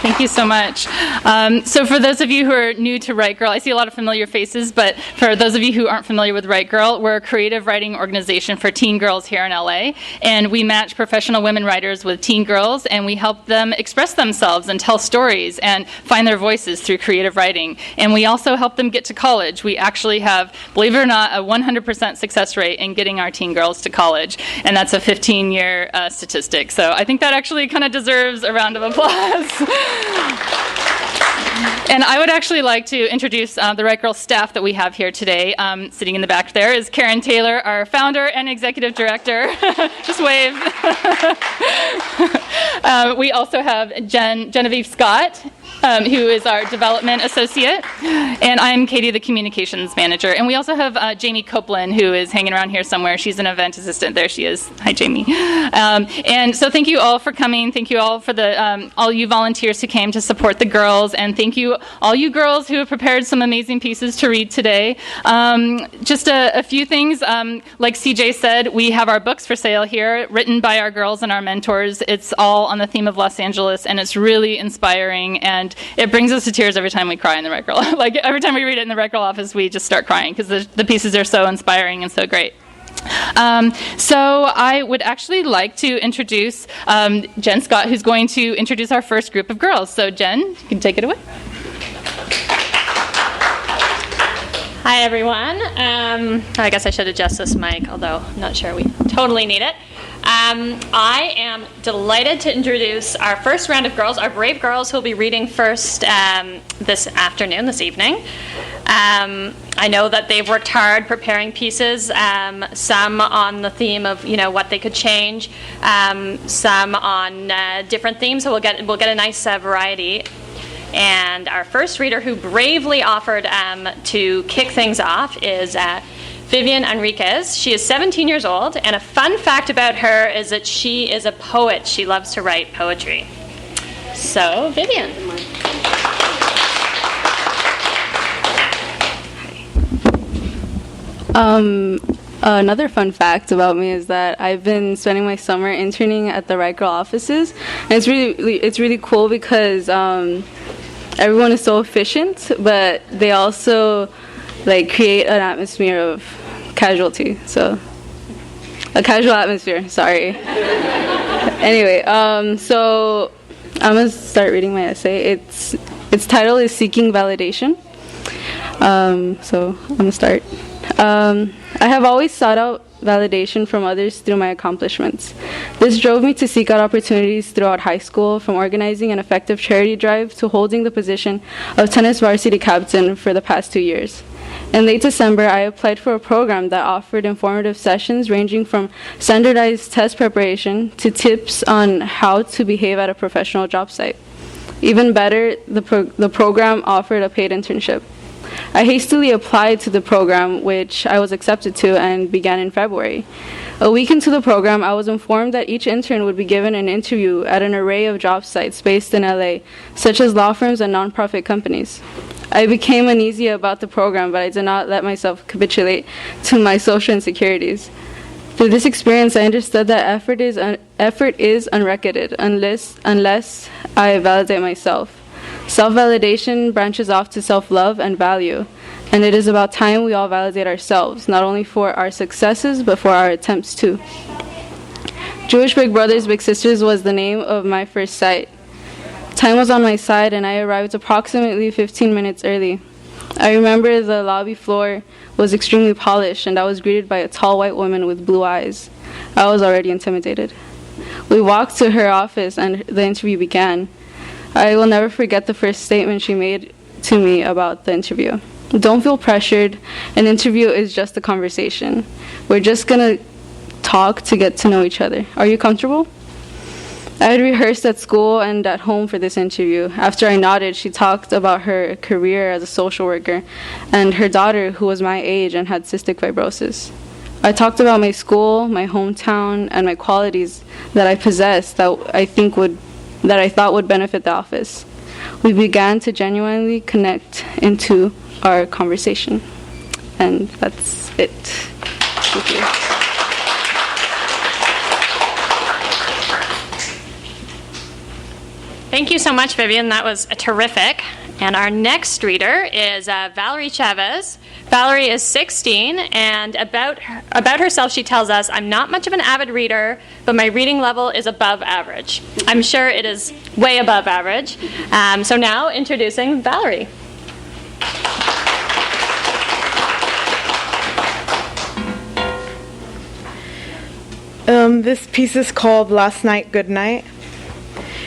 Thank you so much. So for those of you who are new to Writegirl, I see a lot of familiar faces, but for those of you who aren't familiar with Writegirl, we're a creative writing organization for teen girls here in LA, and we match professional women writers with teen girls, and we help them express themselves and tell stories and find their voices through creative writing. And we also help them get to college. We actually have, believe it or not, a 100% success rate in getting our teen girls to college, and that's a 15-year statistic. So I think that actually kind of deserves a round of applause. And I would actually like to introduce the Writegirl staff that we have here today. Sitting in the back there is Karen Taylor, our founder and executive director. Just wave. We also have Genevieve Scott, who is our development associate. And I'm Katie, the communications manager. And we also have Jamie Copeland, who is hanging around here somewhere. She's an event assistant. There she is. Hi, Jamie. And so thank you all for coming. Thank you all for all you volunteers who came to support the girls. And thank you, all you girls who have prepared some amazing pieces to read today. Just a few things. Like CJ said, we have our books for sale here, written by our girls and our mentors. It's all on the theme of Los Angeles, and it's really inspiring, and it brings us to tears every time we cry in the Writegirl. Like, every time we read it in the Writegirl office, we just start crying, because the pieces are so inspiring and so great. So I would actually like to introduce Jen Scott, who's going to introduce our first group of girls. So Jen, you can take it away. Hi, everyone. I guess I should adjust this mic, although I'm not sure we totally need it. I am delighted to introduce our first round of girls, our brave girls who will be reading first this evening. I know that they've worked hard preparing pieces, some on the theme of what they could change, some on different themes, so we'll get a nice variety. And our first reader who bravely offered to kick things off is Vivian Enriquez. She is 17 years old, and a fun fact about her is that she is a poet. She loves to write poetry. So, Vivian. Another fun fact about me is that I've been spending my summer interning at the Writegirl offices, and it's really cool because everyone is so efficient, but they also create an atmosphere of casualty. So, a casual atmosphere. Sorry. Anyway, so I'm gonna start reading my essay. Its title is "Seeking Validation." So I'm gonna start. I have always sought out validation from others through my accomplishments. This drove me to seek out opportunities throughout high school, from organizing an effective charity drive to holding the position of tennis varsity captain for the past 2 years. In late December, I applied for a program that offered informative sessions ranging from standardized test preparation to tips on how to behave at a professional job site. Even better, the program offered a paid internship. I hastily applied to the program, which I was accepted to, and began in February. A week into the program, I was informed that each intern would be given an interview at an array of job sites based in LA, such as law firms and nonprofit companies. I became uneasy about the program, but I did not let myself capitulate to my social insecurities. Through this experience, I understood that effort is unrequited unless I validate myself. Self-validation branches off to self-love and value, and it is about time we all validate ourselves, not only for our successes, but for our attempts too. Jewish Big Brothers Big Sisters was the name of my first site. Time was on my side, and I arrived approximately 15 minutes early. I remember the lobby floor was extremely polished, and I was greeted by a tall white woman with blue eyes. I was already intimidated. We walked to her office, and the interview began. I will never forget the first statement she made to me about the interview. Don't feel pressured. An interview is just a conversation. We're just going to talk to get to know each other. Are you comfortable? I had rehearsed at school and at home for this interview. After I nodded, she talked about her career as a social worker and her daughter, who was my age and had cystic fibrosis. I talked about my school, my hometown, and my qualities that I possessed that I thought would benefit the office. We began to genuinely connect into our conversation. And that's it. Thank you. Thank you so much, Vivian. That was terrific. And our next reader is Valerie Chavez. Valerie is 16, and about herself, she tells us, "I'm not much of an avid reader, but my reading level is above average." I'm sure it is way above average. So now, introducing Valerie. This piece is called Last Night, Good Night.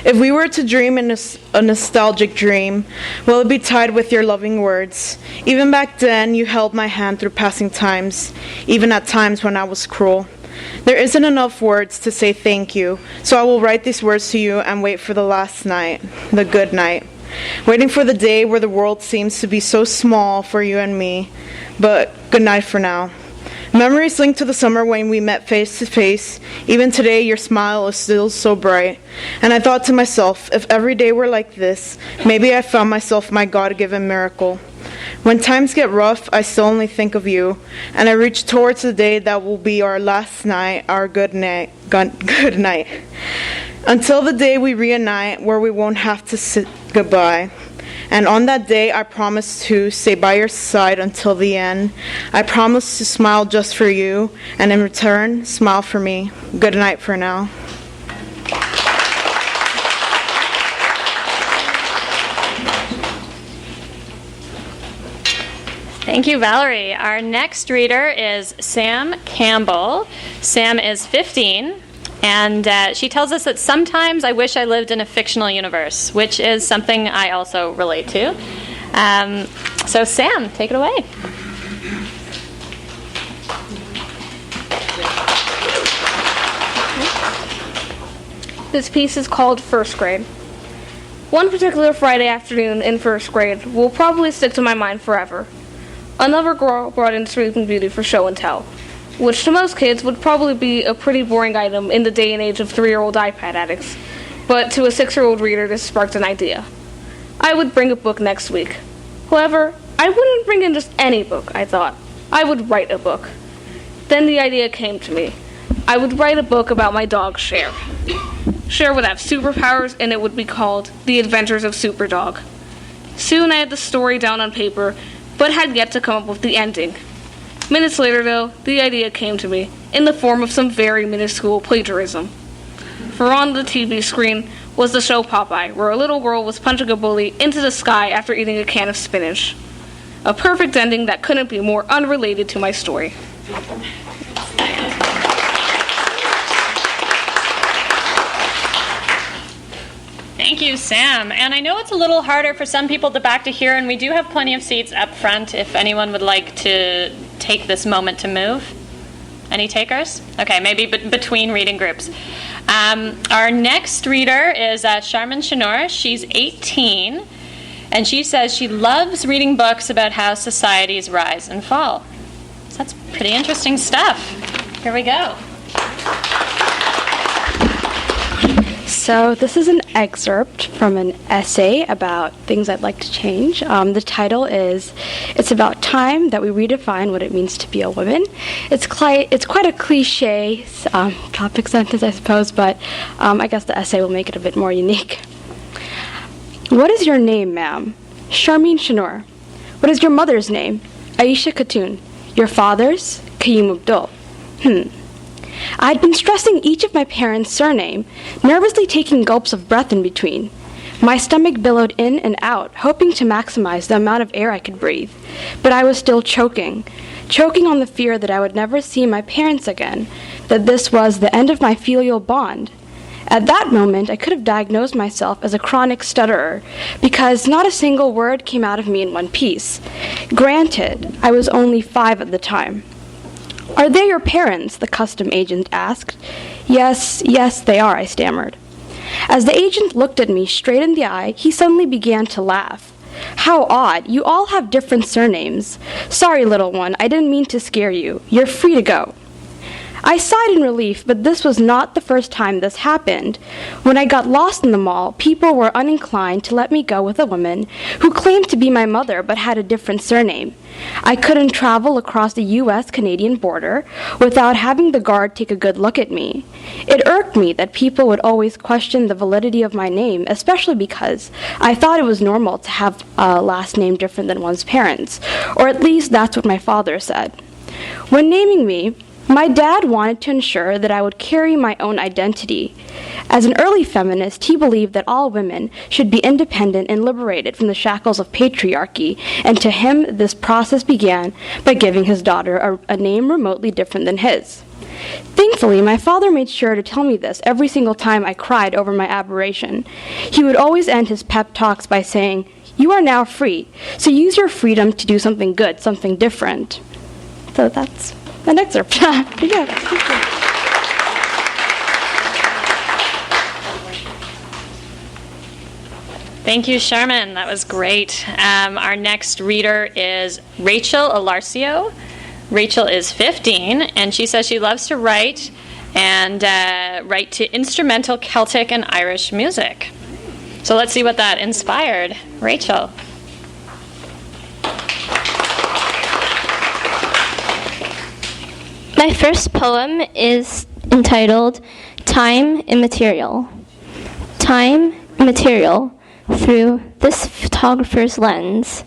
If we were to dream in a nostalgic dream, will it be tied with your loving words? Even back then, you held my hand through passing times, even at times when I was cruel. There isn't enough words to say thank you, so I will write these words to you and wait for the last night, the good night. Waiting for the day where the world seems to be so small for you and me, but good night for now. Memories linked to the summer when we met face to face. Even today, your smile is still so bright. And I thought to myself, if every day were like this, maybe I found myself my God-given miracle. When times get rough, I still only think of you, and I reach towards the day that will be our last night, our good night. Good night. Until the day we reunite, where we won't have to say goodbye. And on that day, I promise to stay by your side until the end. I promise to smile just for you, and in return, smile for me. Good night for now. Thank you, Valerie. Our next reader is Sam Campbell. Sam is 15. And she tells us that sometimes I wish I lived in a fictional universe, which is something I also relate to. So Sam, take it away. This piece is called First Grade. One particular Friday afternoon in first grade will probably stick to my mind forever. Another girl brought in Sleeping Beauty for show and tell, which to most kids would probably be a pretty boring item in the day and age of 3-year-old iPad addicts. But to a 6-year-old reader, this sparked an idea. I would bring a book next week. However, I wouldn't bring in just any book, I thought. I would write a book. Then the idea came to me. I would write a book about my dog, Cher. Cher would have superpowers, and it would be called The Adventures of Superdog. Soon I had the story down on paper, but had yet to come up with the ending. Minutes later, though, the idea came to me, in the form of some very minuscule plagiarism. For on the TV screen was the show Popeye, where a little girl was punching a bully into the sky after eating a can of spinach. A perfect ending that couldn't be more unrelated to my story. Thank you, Sam. And I know it's a little harder for some people at the back to hear, and we do have plenty of seats up front if anyone would like to take this moment to move. Any takers? Okay, maybe between reading groups. Our next reader is Charmin Shanor. She's 18, and she says she loves reading books about how societies rise and fall. So that's pretty interesting stuff. Here we go. So this is an excerpt from an essay about things I'd like to change. The title is, It's About Time That We Redefine What It Means to Be a Woman. It's quite a cliche topic sentence, I suppose, but I guess the essay will make it a bit more unique. What is your name, ma'am? Charmin Shanor. What is your mother's name? Aisha Khatun. Your father's? Qayyum Abdul. I had been stressing each of my parents' surname, nervously taking gulps of breath in between. My stomach billowed in and out, hoping to maximize the amount of air I could breathe. But I was still choking on the fear that I would never see my parents again, that this was the end of my filial bond. At that moment, I could have diagnosed myself as a chronic stutterer, because not a single word came out of me in one piece. Granted, I was only 5 at the time. Are they your parents? The custom agent asked. Yes, they are, I stammered. As the agent looked at me straight in the eye, he suddenly began to laugh. How odd, you all have different surnames. Sorry, little one, I didn't mean to scare you. You're free to go. I sighed in relief, but this was not the first time this happened. When I got lost in the mall, people were uninclined to let me go with a woman who claimed to be my mother but had a different surname. I couldn't travel across the U.S.-Canadian border without having the guard take a good look at me. It irked me that people would always question the validity of my name, especially because I thought it was normal to have a last name different than one's parents, or at least that's what my father said. When naming me, my dad wanted to ensure that I would carry my own identity. As an early feminist, he believed that all women should be independent and liberated from the shackles of patriarchy, and to him, this process began by giving his daughter a name remotely different than his. Thankfully, my father made sure to tell me this every single time I cried over my aberration. He would always end his pep talks by saying, "You are now free, so use your freedom to do something good, something different." So that's an excerpt. Yeah, thank you. Thank you, Sherman. That was great. Our next reader is Rachel Alarcio. Rachel is 15, and she says she loves to write and write to instrumental Celtic and Irish music. So let's see what that inspired. Rachel. My first poem is entitled Time Immaterial. Time immaterial, through this photographer's lens,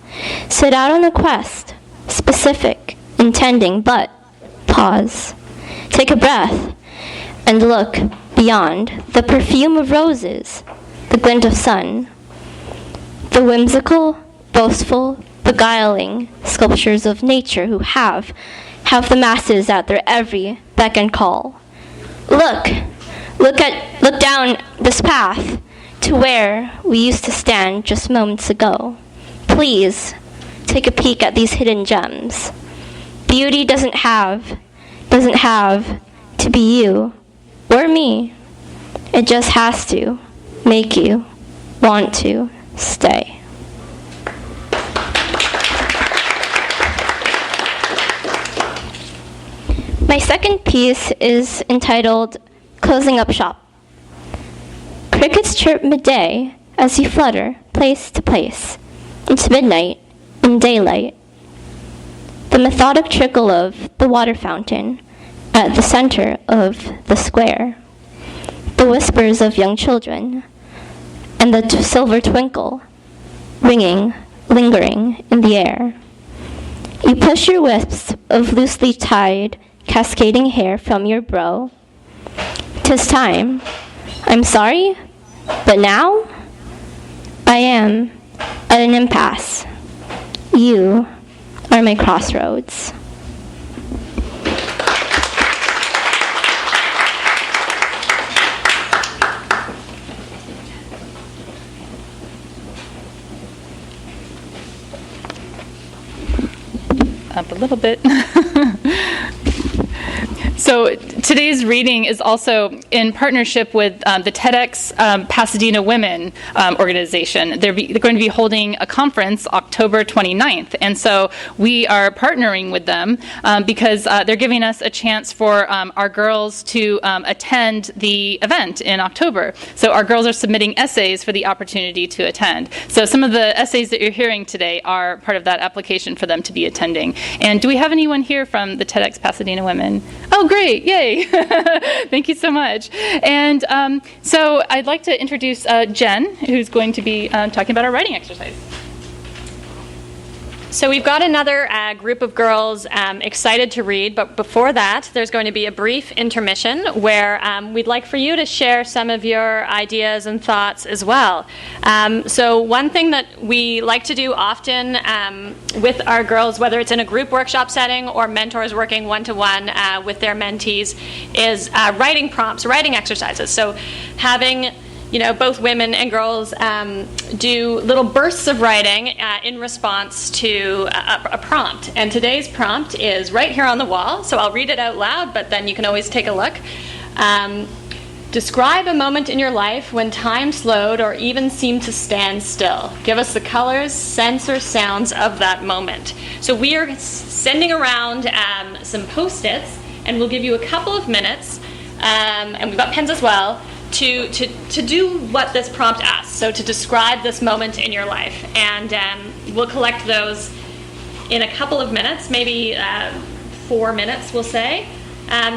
set out on a quest, specific, intending, but pause. Take a breath and look beyond the perfume of roses, the glint of sun, the whimsical, boastful, beguiling sculptures of nature who have the masses at their every beck and call. Look down this path to where we used to stand just moments ago. Please take a peek at these hidden gems. Beauty doesn't have to be you or me. It just has to make you want to stay. My second piece is entitled Closing Up Shop. Crickets chirp midday as you flutter place to place, into midnight, in daylight. The methodic trickle of the water fountain at the center of the square. The whispers of young children, and the silver twinkle, ringing, lingering in the air. You push your wisps of loosely tied, cascading hair from your brow. 'Tis time. I'm sorry, but now I am at an impasse. You are my crossroads. Up a little bit. So today's reading is also in partnership with the TEDx Pasadena Women organization. They're going to be holding a conference October 29th. And so we are partnering with them because they're giving us a chance for our girls to attend the event in October. So our girls are submitting essays for the opportunity to attend. So some of the essays that you're hearing today are part of that application for them to be attending. And do we have anyone here from the TEDx Pasadena Women? Oh, great. Yay. Thank you so much. And so I'd like to introduce Jen, who's going to be talking about our writing exercise. So we've got another group of girls excited to read, but before that, there's going to be a brief intermission where we'd like for you to share some of your ideas and thoughts as well. So one thing that we like to do often with our girls, whether it's in a group workshop setting or mentors working one-to-one with their mentees, is writing prompts, writing exercises. So having both women and girls do little bursts of writing in response to a prompt. And today's prompt is right here on the wall, so I'll read it out loud, but then you can always take a look. Describe a moment in your life when time slowed or even seemed to stand still. Give us the colors, scents, or sounds of that moment. So we are sending around some Post-its and we'll give you a couple of minutes, and we've got pens as well, to do what this prompt asks, so to describe this moment in your life. And we'll collect those in a couple of minutes, maybe 4 minutes, we'll say.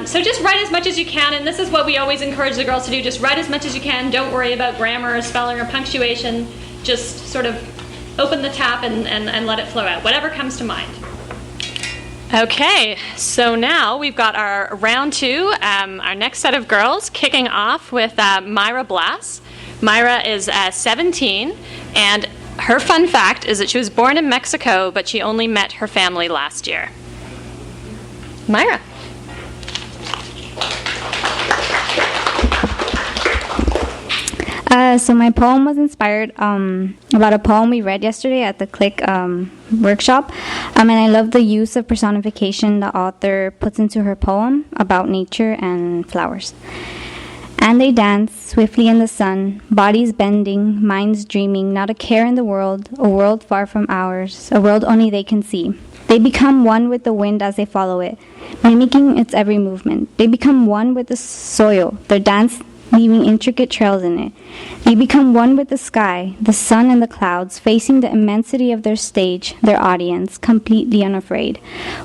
So just write as much as you can, and this is what we always encourage the girls to do. Just write as much as you can. Don't worry about grammar or spelling or punctuation. Just sort of open the tap and let it flow out, whatever comes to mind. Okay, so now we've got our round two, our next set of girls, kicking off with Myra Blass. Myra is 17, and her fun fact is that she was born in Mexico, but she only met her family last year. Myra. So my poem was inspired about a poem we read yesterday at the Click workshop, and I love the use of personification the author puts into her poem about nature and flowers. And they dance swiftly in the sun, bodies bending, minds dreaming, not a care in the world, a world far from ours, a world only they can see. They become one with the wind as they follow it, mimicking its every movement. They become one with the soil, their dance leaving intricate trails in it. They become one with the sky, the sun and the clouds, facing the immensity of their stage, their audience, completely unafraid.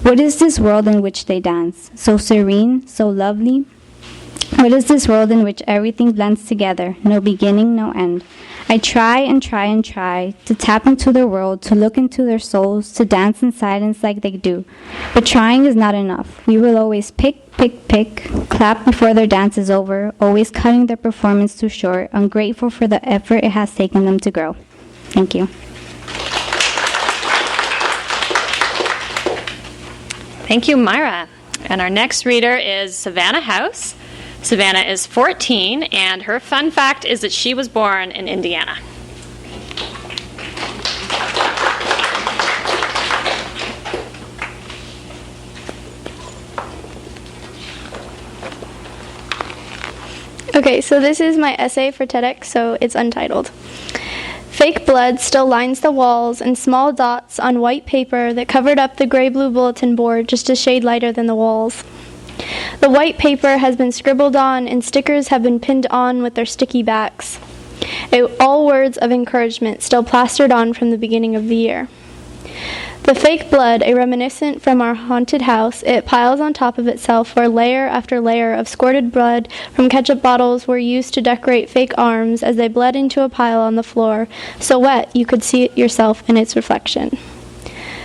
What is this world in which they dance? So serene, so lovely? What is this world in which everything blends together, no beginning, no end? I try and try and try to tap into their world, to look into their souls, to dance in silence like they do. But trying is not enough. We will always pick, clap before their dance is over, always cutting their performance too short, ungrateful for the effort it has taken them to grow. Thank you. Thank you, Myra. And our next reader is Savannah House. Savannah is 14, and her fun fact is that she was born in Indiana. Okay, so this is my essay for TEDx, so it's untitled. Fake blood still lines the walls and small dots on white paper that covered up the gray-blue bulletin board just a shade lighter than the walls. The white paper has been scribbled on and stickers have been pinned on with their sticky backs. All words of encouragement still plastered on from the beginning of the year. The fake blood, a reminiscent from our haunted house, it piles on top of itself where layer after layer of squirted blood from ketchup bottles were used to decorate fake arms as they bled into a pile on the floor, so wet you could see yourself in its reflection.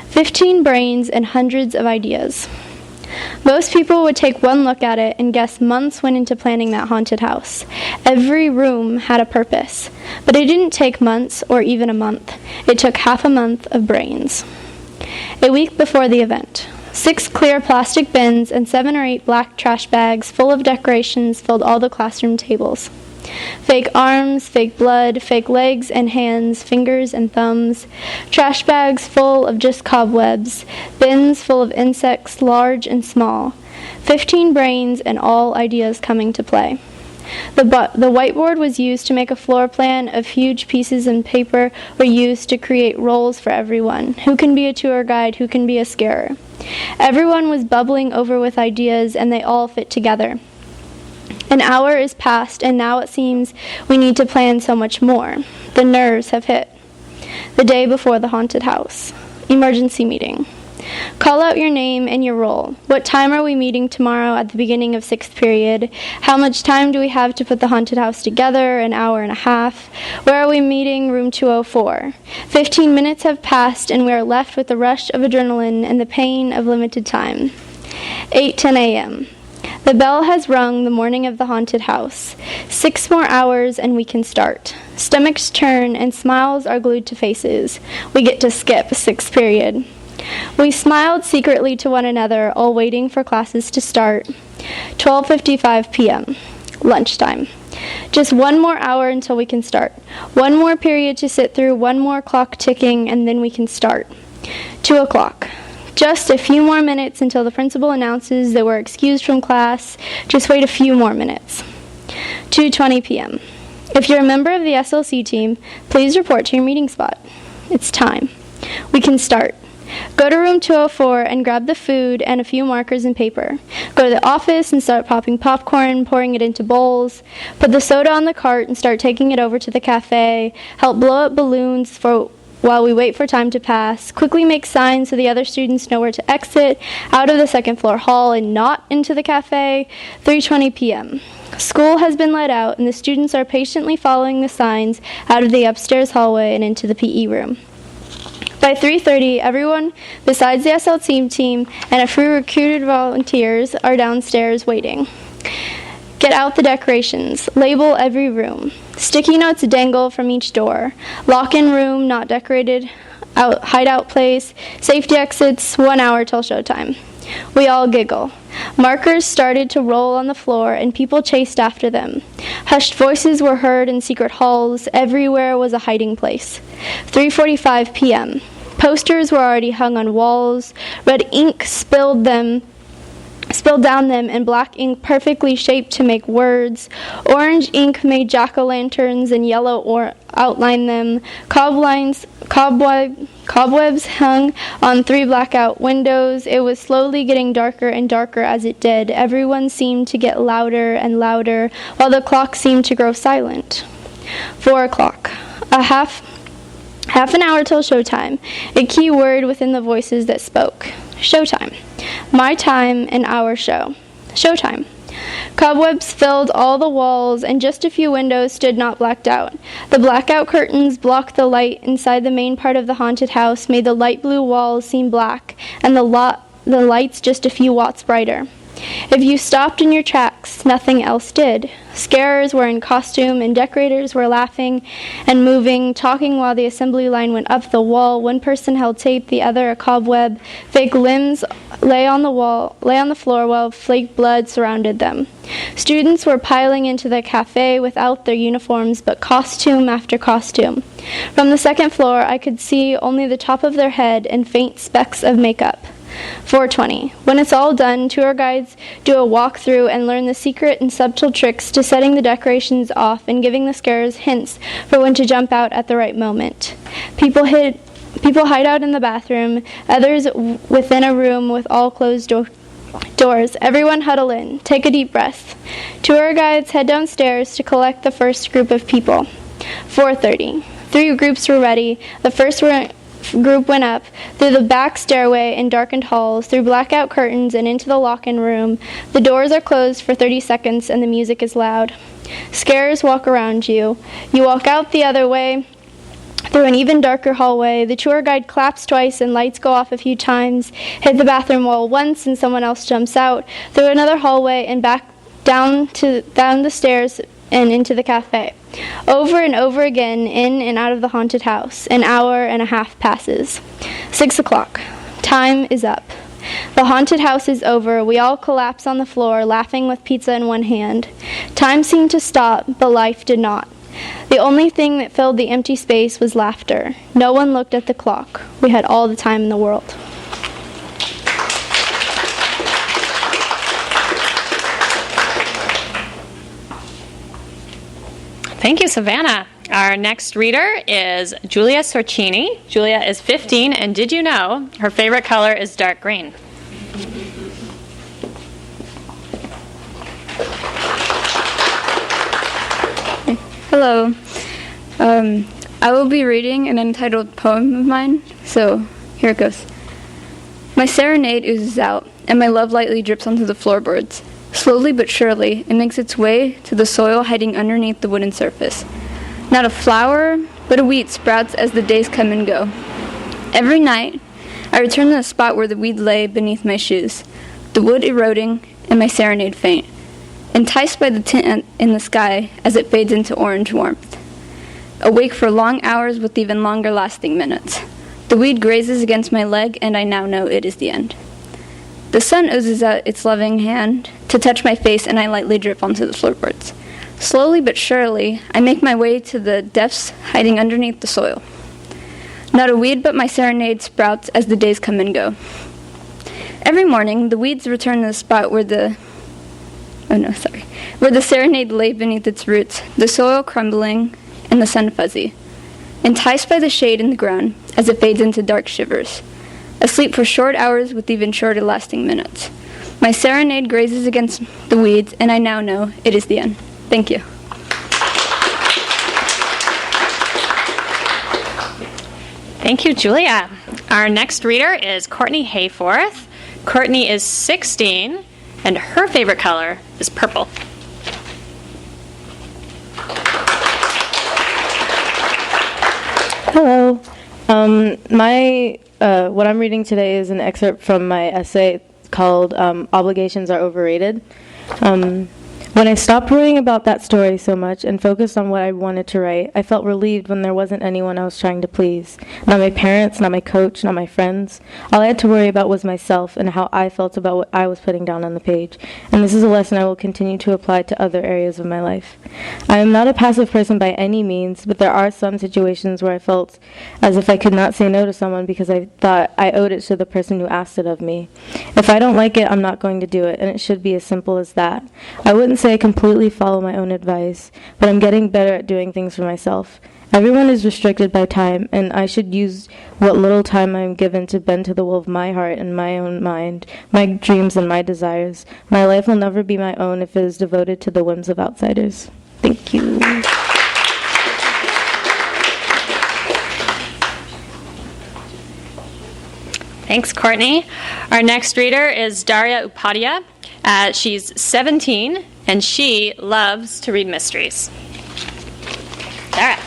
15 brains and hundreds of ideas. Most people would take one look at it and guess months went into planning that haunted house. Every room had a purpose, but it didn't take months or even a month. It took half a month of brains. A week before the event, 6 clear plastic bins and 7 or 8 black trash bags full of decorations filled all the classroom tables. Fake arms, fake blood, fake legs and hands, fingers and thumbs, trash bags full of just cobwebs, bins full of insects large and small, 15 brains and all ideas coming to play. The whiteboard was used to make a floor plan of huge pieces of paper were used to create roles for everyone. Who can be a tour guide? Who can be a scarer? Everyone was bubbling over with ideas and they all fit together. An hour is past, and now it seems we need to plan so much more. The nerves have hit. The day before the haunted house. Emergency meeting. Call out your name and your role. What time are we meeting tomorrow at the beginning of 6th period? How much time do we have to put the haunted house together? An hour and a half. Where are we meeting? Room 204. 15 minutes have passed, and we are left with the rush of adrenaline and the pain of limited time. 8:10 a.m. The bell has rung the morning of the haunted house. 6 more hours and we can start. Stomachs turn and smiles are glued to faces. We get to skip 6th period. We smiled secretly to one another, all waiting for classes to start. 12:55 p.m. Lunchtime. Just 1 more hour until we can start. 1 more period to sit through, 1 more clock ticking, and then we can start. 2 o'clock. Just a few more minutes until the principal announces that we're excused from class. Just wait a few more minutes. 2:20 p.m. If you're a member of the SLC team, please report to your meeting spot. It's time. We can start. Go to room 204 and grab the food and a few markers and paper. Go to the office and start popping popcorn, pouring it into bowls. Put the soda on the cart and start taking it over to the cafe. Help blow up balloons while we wait for time to pass. Quickly make signs so the other students know where to exit out of the second floor hall and not into the cafe. 3:20 p.m. School has been let out and the students are patiently following the signs out of the upstairs hallway and into the PE room. By 3:30, everyone besides the SLT team and a few recruited volunteers are downstairs waiting. Get out the decorations. Label every room. Sticky notes dangle from each door. Lock-in room, not decorated. Hideout place. Safety exits, 1 hour till showtime. We all giggle. Markers started to roll on the floor and people chased after them. Hushed voices were heard in secret halls. Everywhere was a hiding place. 3:45 p.m. Posters were already hung on walls. Red ink spilled down them, and black ink perfectly shaped to make words. Orange ink made jack-o'-lanterns and yellow outlined them. Cobwebs hung on 3 blackout windows. It was slowly getting darker and darker as it did. Everyone seemed to get louder and louder, while the clock seemed to grow silent. 4 o'clock. Half an hour till showtime. A key word within the voices that spoke. Showtime. My time and our show. Showtime. Cobwebs filled all the walls, and just a few windows stood not blacked out. The blackout curtains blocked the light inside the main part of the haunted house, made the light blue walls seem black, and the lights just a few watts brighter. If you stopped in your tracks, nothing else did. Scarers were in costume, and decorators were laughing and moving, talking while the assembly line went up the wall. One person held tape, the other a cobweb. Fake limbs lay on the floor while flake blood surrounded them. Students were piling into the cafe without their uniforms, but costume after costume. From the second floor, I could see only the top of their head and faint specks of makeup. 4:20. When it's all done, tour guides do a walkthrough and learn the secret and subtle tricks to setting the decorations off and giving the scarers hints for when to jump out at the right moment. People hide out in the bathroom, others within a room with all closed doors. Everyone huddle in. Take a deep breath. Tour guides head downstairs to collect the first group of people. 4:30. 3 groups were ready. The first group went up through the back stairway in darkened halls, through blackout curtains and into the lock-in room. The doors are closed for 30 seconds and the music is loud. Scarers walk around you. You walk out the other way through an even darker hallway. The tour guide claps twice and lights go off a few times. Hit the bathroom wall once and someone else jumps out. Through another hallway and back down the stairs and into the cafe. Over and over again, in and out of the haunted house. An hour and a half passes. 6 o'clock. Time is up. The haunted house is over. We all collapse on the floor, laughing with pizza in one hand. Time seemed to stop, but life did not. The only thing that filled the empty space was laughter. No one looked at the clock. We had all the time in the world. Thank you, Savannah. Our next reader is Julia Sorcini. Julia is 15, and did you know her favorite color is dark green? Hello. I will be reading an untitled poem of mine, so here it goes. My serenade oozes out, and my love lightly drips onto the floorboards. Slowly but surely, it makes its way to the soil hiding underneath the wooden surface. Not a flower, but a weed sprouts as the days come and go. Every night, I return to the spot where the weed lay beneath my shoes, the wood eroding and my serenade faint, enticed by the tint in the sky as it fades into orange warmth. Awake for long hours with even longer lasting minutes. The weed grazes against my leg, and I now know it is the end. The sun oozes out its loving hand to touch my face, and I lightly drip onto the floorboards. Slowly but surely, I make my way to the depths hiding underneath the soil. Not a weed but my serenade sprouts as the days come and go. Every morning, the weeds return to the spot where the serenade lay beneath its roots, the soil crumbling and the sun fuzzy. Enticed by the shade in the ground as it fades into dark shivers, asleep for short hours with even shorter lasting minutes. My serenade grazes against the weeds, and I now know it is the end. Thank you. Thank you, Julia. Our next reader is Courtney Hayforth. Courtney is 16, and her favorite color is purple. Hello. What I'm reading today is an excerpt from my essay called Obligations Are Overrated. When I stopped worrying about that story so much and focused on what I wanted to write, I felt relieved when there wasn't anyone I was trying to please. Not my parents, not my coach, not my friends. All I had to worry about was myself and how I felt about what I was putting down on the page. And this is a lesson I will continue to apply to other areas of my life. I am not a passive person by any means, but there are some situations where I felt as if I could not say no to someone because I thought I owed it to the person who asked it of me. If I don't like it, I'm not going to do it, and it should be as simple as that. I wouldn't say I completely follow my own advice, but I'm getting better at doing things for myself. Everyone is restricted by time, and I should use what little time I am given to bend to the will of my heart and my own mind, my dreams and my desires. My life will never be my own if it is devoted to the whims of outsiders. Thank you. Thanks, Courtney. Our next reader is Daria Upadhyaya. She's 17, and she loves to read mysteries. Dara.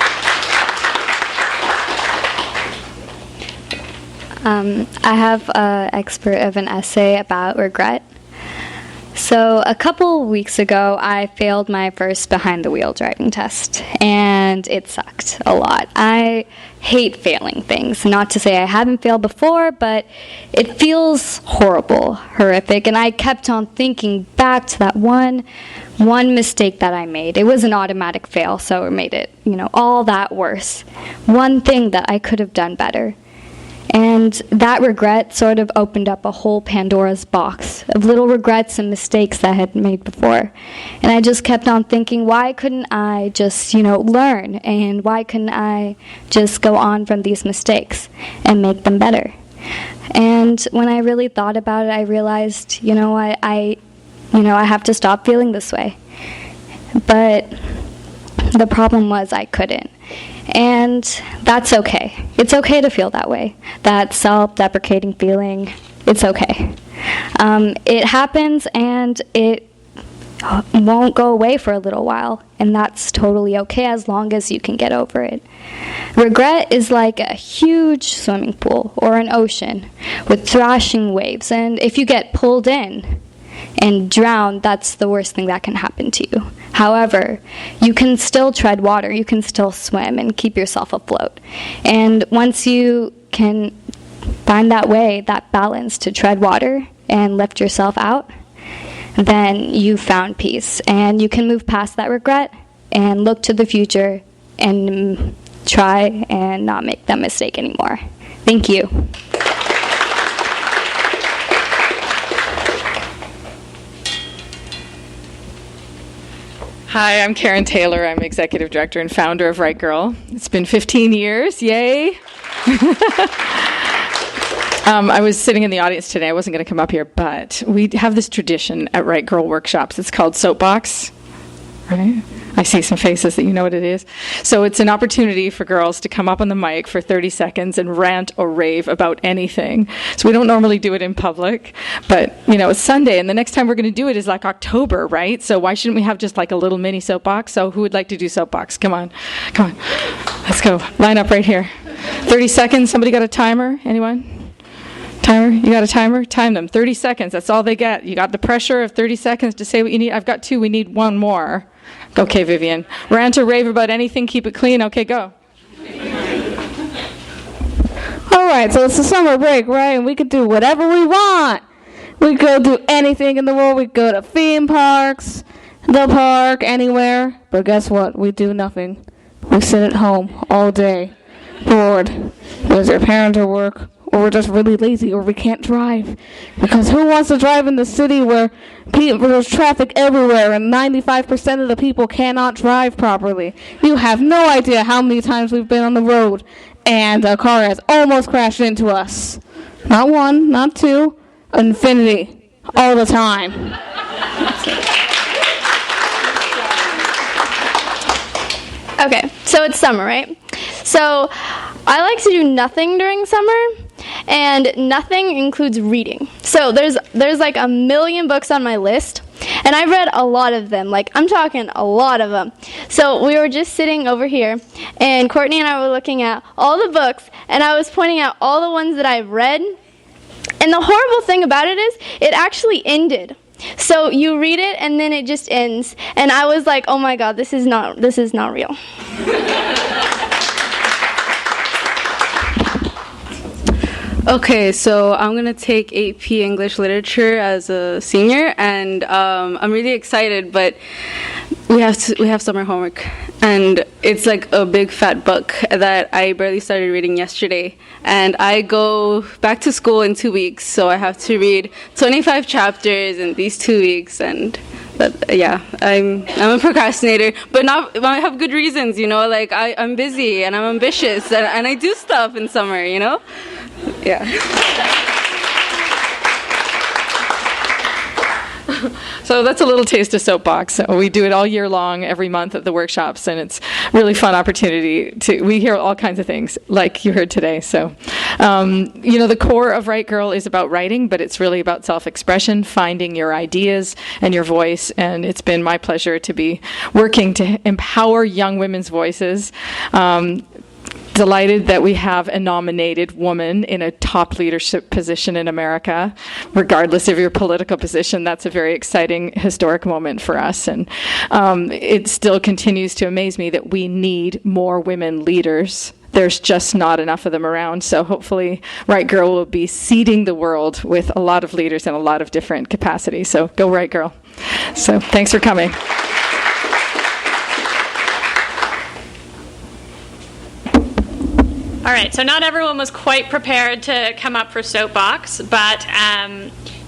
I have an expert of an essay about regret. So a couple weeks ago, I failed my first behind-the-wheel driving test, and it sucked a lot. I hate failing things. Not to say I haven't failed before, but it feels horrible, horrific, and I kept on thinking back to that one mistake that I made. It was an automatic fail, so it made it, all that worse. One thing that I could have done better. And that regret sort of opened up a whole Pandora's box of little regrets and mistakes that I had made before. And I just kept on thinking, why couldn't I just, learn? And why couldn't I just go on from these mistakes and make them better? And when I really thought about it, I realized, I have to stop feeling this way. But the problem was I couldn't. And that's okay. It's okay to feel that way. That self-deprecating feeling, it's okay. It happens and it won't go away for a little while. And that's totally okay as long as you can get over it. Regret is like a huge swimming pool or an ocean with thrashing waves. And if you get pulled in and drown, that's the worst thing that can happen to you. However, you can still tread water, you can still swim and keep yourself afloat. And once you can find that way, that balance to tread water and lift yourself out, then you've found peace. And you can move past that regret and look to the future and try and not make that mistake anymore. Thank you. Hi, I'm Karen Taylor. I'm Executive Director and founder of Writegirl. It's been 15 years. Yay! I was sitting in the audience today. I wasn't going to come up here, but we have this tradition at Writegirl workshops. It's called Soapbox. Right? I see some faces that you know what it is. So it's an opportunity for girls to come up on the mic for 30 seconds and rant or rave about anything. So we don't normally do it in public, but, it's Sunday, and the next time we're going to do it is like October, right? So why shouldn't we have just like a little mini soapbox? So who would like to do soapbox? Come on. Let's go. Line up right here. 30 seconds. Somebody got a timer? Anyone? Timer? You got a timer? Time them. 30 seconds. That's all they get. You got the pressure of 30 seconds to say what you need. I've got 2. We need 1 more. Okay, Vivian. Rant or rave about anything, keep it clean. Okay, go. All right, so it's the summer break, right? And we could do whatever we want. We could do anything in the world. We could go to theme parks, the park, anywhere. But guess what? We do nothing. We sit at home all day, bored, because our parents are at work, or we're just really lazy, or we can't drive. Because who wants to drive in the city where there's traffic everywhere and 95% of the people cannot drive properly? You have no idea how many times we've been on the road and a car has almost crashed into us. Not one, not two, infinity. All the time. Okay, so it's summer, right? So I like to do nothing during summer, and nothing includes reading. So there's like a million books on my list, and I've read a lot of them. Like, I'm talking a lot of them. So we were just sitting over here, and Courtney and I were looking at all the books, and I was pointing out all the ones that I've read. And the horrible thing about it is, it actually ended. So you read it and then it just ends. And I was like, oh my God, this is not real. Okay, so I'm gonna take AP English Literature as a senior, and I'm really excited. But we have summer homework, and it's like a big fat book that I barely started reading yesterday. And I go back to school in 2 weeks, so I have to read 25 chapters in these 2 weeks, and I'm a procrastinator, but I have good reasons, like I'm busy and I'm ambitious, and I do stuff in summer, Yeah. So that's a little taste of Soapbox. We do it all year long, every month at the workshops, and it's really fun opportunity we hear all kinds of things, like you heard today. So, the core of Writegirl is about writing, but it's really about self-expression, finding your ideas and your voice, and it's been my pleasure to be working to empower young women's voices. Delighted that we have a nominated woman in a top leadership position in America. Regardless of your political position, that's a very exciting, historic moment for us. And it still continues to amaze me that we need more women leaders. There's just not enough of them around. So hopefully Writegirl will be seeding the world with a lot of leaders in a lot of different capacities. So go Writegirl. So thanks for coming. All right, so not everyone was quite prepared to come up for Soapbox, but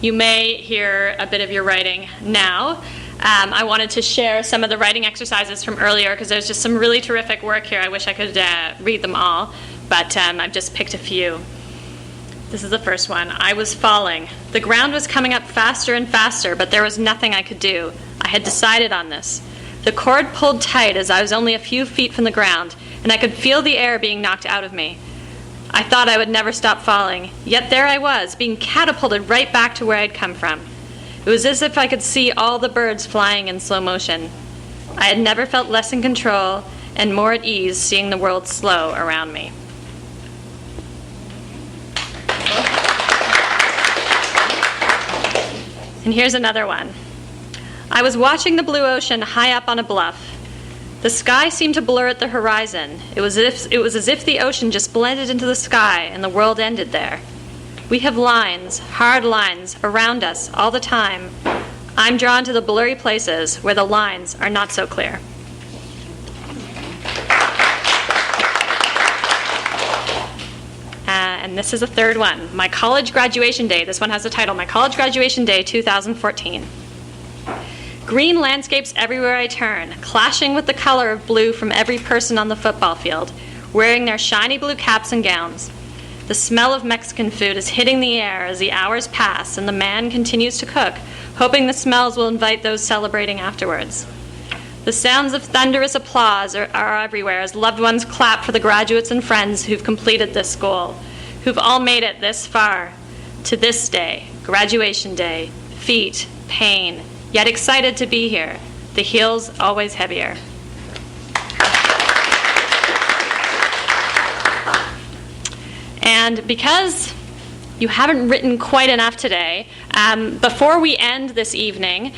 you may hear a bit of your writing now. I wanted to share some of the writing exercises from earlier because there's just some really terrific work here. I wish I could read them all, but I've just picked a few. This is the first one. I was falling. The ground was coming up faster and faster, but there was nothing I could do. I had decided on this. The cord pulled tight as I was only a few feet from the ground, and I could feel the air being knocked out of me. I thought I would never stop falling, yet there I was, being catapulted right back to where I'd come from. It was as if I could see all the birds flying in slow motion. I had never felt less in control and more at ease seeing the world slow around me. And here's another one. I was watching the blue ocean high up on a bluff. The sky seemed to blur at the horizon. It was as if the ocean just blended into the sky and the world ended there. We have lines, hard lines, around us all the time. I'm drawn to the blurry places where the lines are not so clear. And this is a third one. My college graduation day. This one has the title, My College Graduation Day 2014. Green landscapes everywhere I turn, clashing with the color of blue from every person on the football field, wearing their shiny blue caps and gowns. The smell of Mexican food is hitting the air as the hours pass and the man continues to cook, hoping the smells will invite those celebrating afterwards. The sounds of thunderous applause are everywhere as loved ones clap for the graduates and friends who've completed this school, who've all made it this far, to this day, graduation day, feet, pain, yet excited to be here, the heels always heavier. And because you haven't written quite enough today, before we end this evening,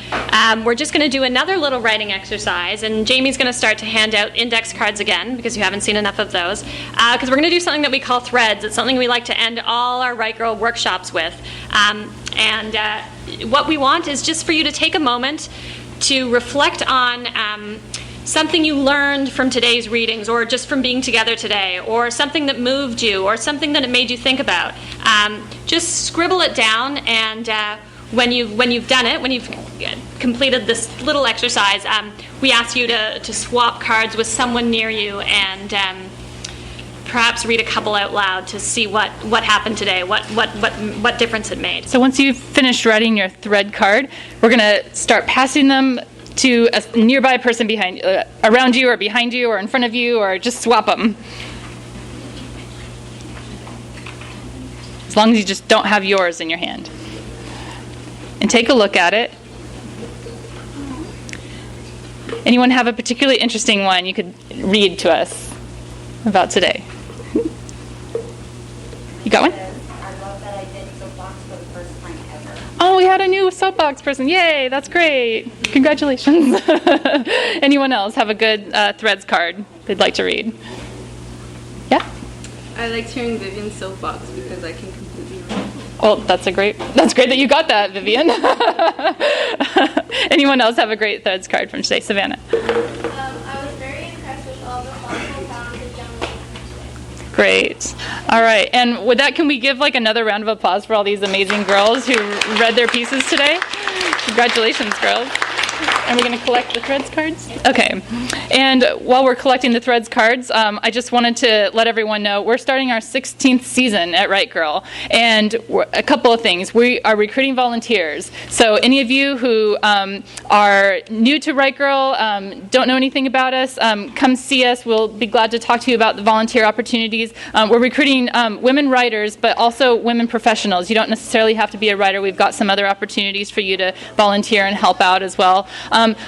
we're just going to do another little writing exercise, and Jamie's going to start to hand out index cards again, because you haven't seen enough of those, because we're going to do something that we call threads. It's something we like to end all our Writegirl workshops with. What we want is just for you to take a moment to reflect on something you learned from today's readings, or just from being together today, or something that moved you, or something that it made you think about. Just scribble it down, and when you've done it, when you've completed this little exercise, we ask you to swap cards with someone near you and perhaps read a couple out loud to see what happened today, what difference it made. So once you've finished writing your thread card, we're going to start passing them to a nearby person around you or behind you or in front of you, or just swap them. As long as you just don't have yours in your hand. And take a look at it. Anyone have a particularly interesting one you could read to us about today? You got one? I love that I did soapbox for the first time ever. Oh, we had a new soapbox person. Yay, that's great. Congratulations. Anyone else have a good threads card they'd like to read? Yeah? I liked hearing Vivian's soapbox because I can completely relate. Well, that's great that you got that, Vivian. Anyone else have a great threads card from today? Savannah. I was very impressed with all the thoughtful, talented young women today. Great. All right. And with that, can we give another round of applause for all these amazing girls who read their pieces today? Congratulations, girls. And we're going to collect the threads cards? Okay. And while we're collecting the threads cards, I just wanted to let everyone know we're starting our 16th season at Writegirl. And a couple of things. We are recruiting volunteers. So any of you who are new to Writegirl, don't know anything about us, come see us. We'll be glad to talk to you about the volunteer opportunities. We're recruiting women writers, but also women professionals. You don't necessarily have to be a writer. We've got some other opportunities for you to volunteer and help out as well.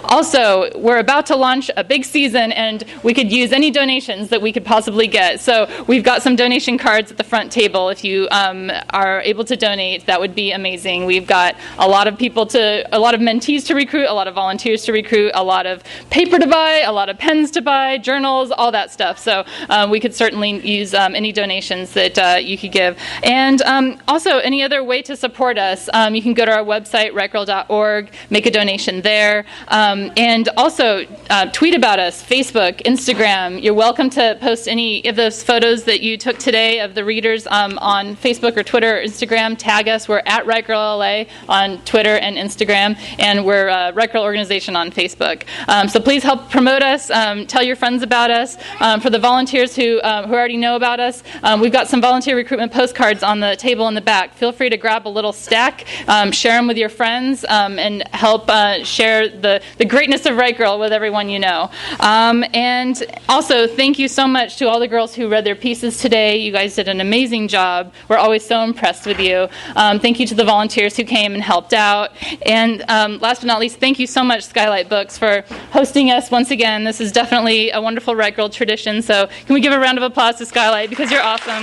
Also, we're about to launch a big season, and we could use any donations that we could possibly get. So we've got some donation cards at the front table. If you are able to donate, that would be amazing. We've got a lot of mentees to recruit, a lot of volunteers to recruit, a lot of paper to buy, a lot of pens to buy, journals, all that stuff. So we could certainly use any donations that you could give. And also, any other way to support us, you can go to our website, writegirl.org, make a donation there. And also, tweet about us, Facebook, Instagram. You're welcome to post any of those photos that you took today of the readers on Facebook or Twitter or Instagram. Tag us. We're at Writegirl LA on Twitter and Instagram, and we're Writegirl Organization on Facebook. So please help promote us. Tell your friends about us. For the volunteers who already know about us, we've got some volunteer recruitment postcards on the table in the back. Feel free to grab a little stack, share them with your friends, and help share the greatness of Writegirl with everyone you know. And also, thank you so much to all the girls who read their pieces today. You guys did an amazing job. We're always so impressed with you. Thank you to the volunteers who came and helped out. And last but not least, thank you so much, Skylight Books, for hosting us once again. This is definitely a wonderful Writegirl tradition. So can we give a round of applause to Skylight, because you're awesome.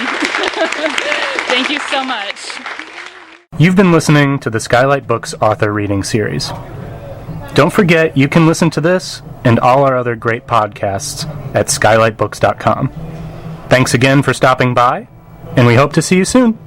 Thank you so much. You've been listening to the Skylight Books author reading series. Don't forget, you can listen to this and all our other great podcasts at skylightbooks.com. Thanks again for stopping by, and we hope to see you soon.